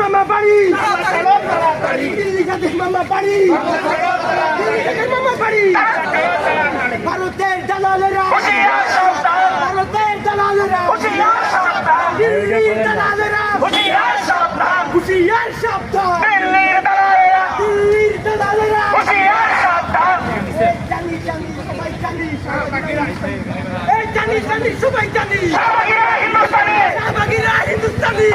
মামা বাড়ি দিল্লি যাদের মামা বাড়ি দিল্লি যাদের মামা বাড়ি ভারতের দালালেরা ভারতের দালালেরা দিল্লির দালালেরা হুঁশিয়ার সাবধান দিল্লির দালালেরা হুঁশিয়ার সাবধান জানি জানি সবাই জানি এই জানি জানি সবাই জানি শাহবাগীরা হিন্দুস্তানি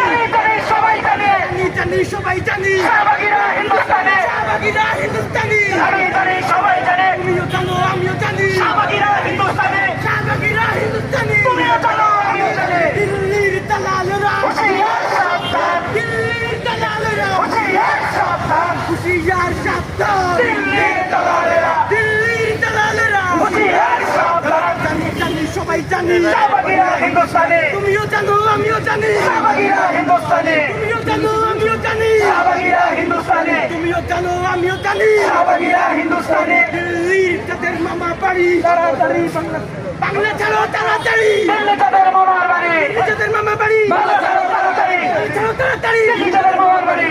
সবাই জানি জানি সবাই জানি শাহবাগীরা হিন্দুস্তানি সবাই জানে তুমিও জানো আমিও জানি শাহবাগীরা হিন্দুস্তানি তুমিও জানো আমিও জানি দিল্লির দালালেরা হুঁশিয়ার সাবধান দিল্লির দালালেরা হুঁশিয়ার সাবধান দিল্লির দালালেরা হুঁশিয়ার সাবধান জানি জানি সবাই জানি শাহবাগীরা হিন্দুস্তানি তুমিও জানো আমিও জানি শাহবাগীরা হিন্দুস্তানি তুমিও জানো আমিও জানি শাহবাগীরা হিন্দুস্তানি তুমিও জানো আমিও জানি শাহবাগীরা হিন্দুস্তানি দিল্লির যাদের মামা বাড়ি তাড়াতাড়ি বাংলা ছাড়ো তাড়াতাড়ি দিল্লি যাদের মামা বাড়ি যাদের মামা বাড়ি বাংলা ছাড়ো তাড়াতাড়ি ছাড়ো তাড়াতাড়ি দিল্লি যাদের মামা বাড়ি